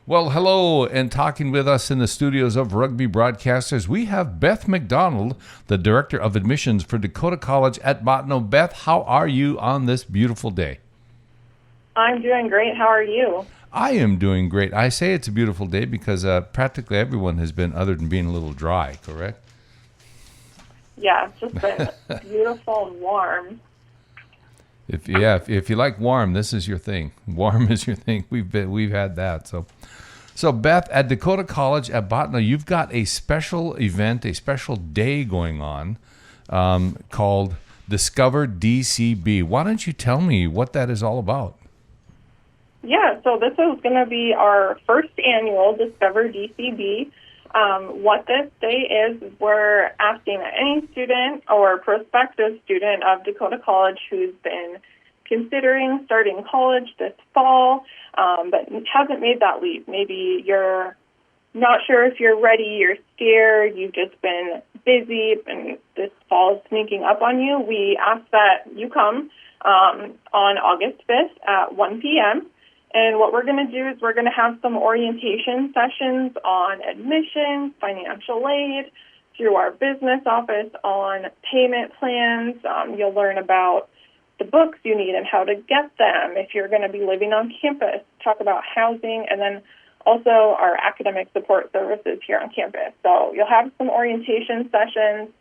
Well, hello, and talking with us in the studios of Rugby Broadcasters, we have Beth McDonald, the Director of Admissions for Dakota College at Bottineau. Beth, how are you on this beautiful day? I'm doing great. How are you? I am doing great. I say it's a beautiful day because practically everyone has been, other than being a little dry, correct? Yeah, it's just been beautiful and warm. If you like warm, this is your thing. Warm is your thing. We've had that. So Beth, at Dakota College at Bottineau, you've got a special event, a special day going on called Discover DCB. Why don't you tell me what that is all about? Yeah, so this is going to be our first annual Discover DCB. What this day is, we're asking any student or prospective student of Dakota College who's been considering starting college this fall, but hasn't made that leap. Maybe you're not sure if you're ready, you're scared, you've just been busy, and this fall is sneaking up on you. We ask that you come on August 5th at 1 p.m., and what we're going to do is we're going to have some orientation sessions on admissions, financial aid, through our business office on payment plans. You'll learn about the books you need and how to get them if you're going to be living on campus, talk about housing, and then also our academic support services here on campus. So you'll have some orientation sessions.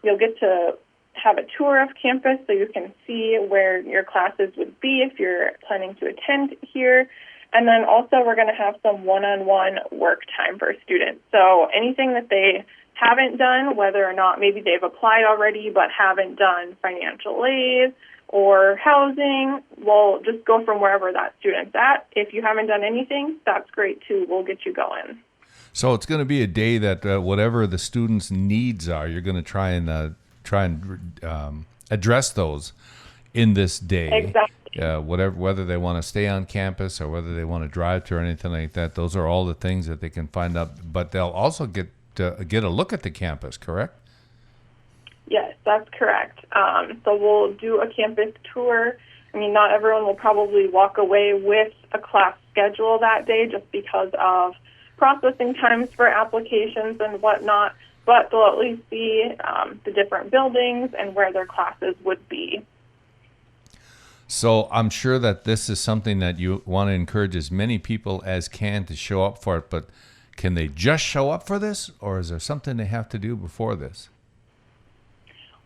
You'll get to have a tour of campus so you can see where your classes would be if you're planning to attend here. And then also we're going to have some one-on-one work time for students. So anything that they haven't done, whether or not maybe they've applied already but haven't done financial aid or housing, we'll just go from wherever that student's at. If you haven't done anything, that's great too. We'll get you going. So it's going to be a day that whatever the students' needs are, you're going to try and address those in this day. Exactly. Whether they want to stay on campus or whether they want to drive to or anything like that, those are all the things that they can find out. But they'll also get a look at the campus, correct? Yes, that's correct. So we'll do a campus tour. I mean, not everyone will probably walk away with a class schedule that day just because of processing times for applications and whatnot, but they'll at least see the different buildings and where their classes would be. So I'm sure that this is something that you want to encourage as many people as can to show up for it, but can they just show up for this, or is there something they have to do before this?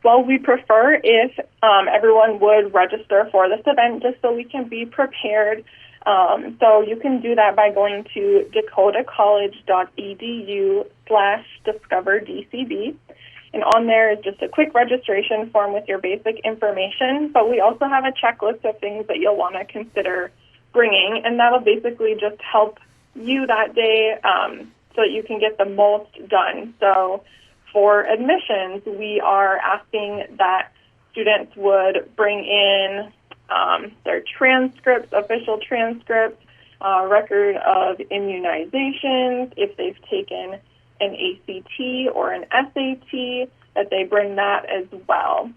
Well, we prefer if everyone would register for this event just so we can be prepared. So you can do that by going to dakotacollege.edu/discoverdcb. And on there is just a quick registration form with your basic information. But we also have a checklist of things that you'll want to consider bringing. And that'll basically just help you that day so that you can get the most done. So for admissions, we are asking that students would bring in their transcripts, official transcripts, record of immunizations, if they've taken an ACT or an SAT, that they bring that as well.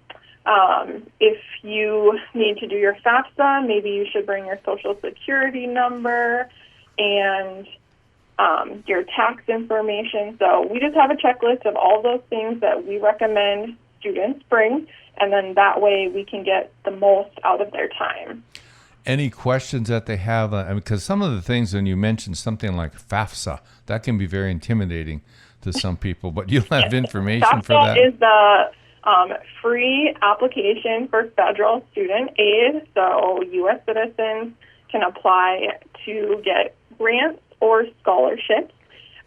If you need to do your FAFSA, maybe you should bring your Social Security number and your tax information. So we just have a checklist of all those things that we recommend students bring, and then that way we can get the most out of their time. Any questions that they have? Because some of the things, when you mention something like FAFSA, that can be very intimidating to some people, but you'll have information FAFSA for that. is the free application for federal student aid, so U.S. citizens can apply to get grants or scholarships.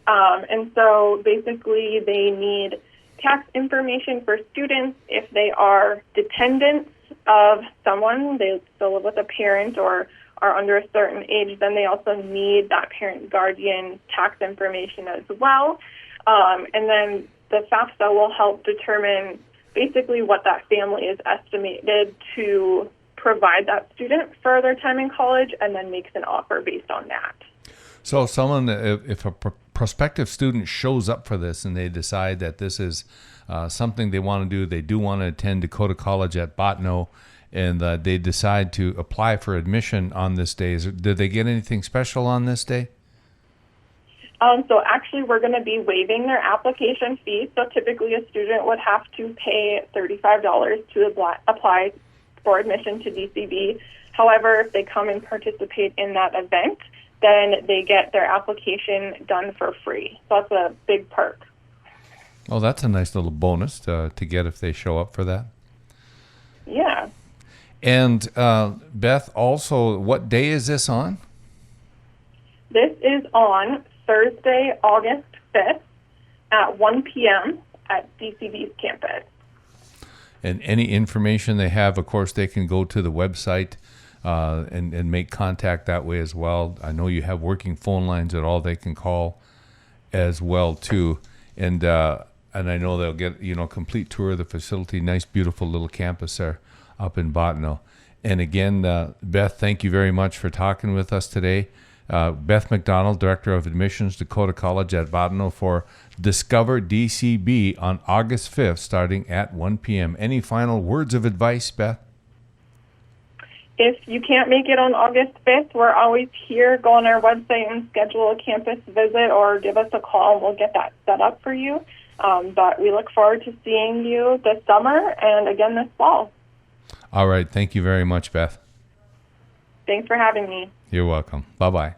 And so basically they need tax information for students if they are dependents of someone, they still live with a parent or are under a certain age, then they also need that parent guardian tax information as well. And then the FAFSA will help determine basically what that family is estimated to provide that student for their time in college, and then makes an offer based on that. So if a prospective student shows up for this and they decide that this is something they want to do, they do want to attend Dakota College at Bottineau, and they decide to apply for admission on this day, did they get anything special on this day? So actually, we're going to be waiving their application fee. So typically, a student would have to pay $35 to apply for admission to DCB. However, if they come and participate in that event, then they get their application done for free. So that's a big perk. Oh, that's a nice little bonus to get if they show up for that. Yeah. And Beth, also, what day is this on? This is on Thursday, August 5th at 1 p.m. at DCB's campus. And any information they have, of course, they can go to the website and make contact that way as well. I know you have working phone lines that all they can call as well, too. And I know they'll get, complete tour of the facility. Nice, beautiful little campus there up in Bottineau. And again, Beth, thank you very much for talking with us today. Beth McDonald, Director of Admissions, Dakota College at Bottineau, for Discover DCB on August 5th, starting at 1 p.m. Any final words of advice, Beth? If you can't make it on August 5th, we're always here. Go on our website and schedule a campus visit or give us a call, and we'll get that set up for you. But we look forward to seeing you this summer and again this fall. All right. Thank you very much, Beth. Thanks for having me. You're welcome. Bye-bye.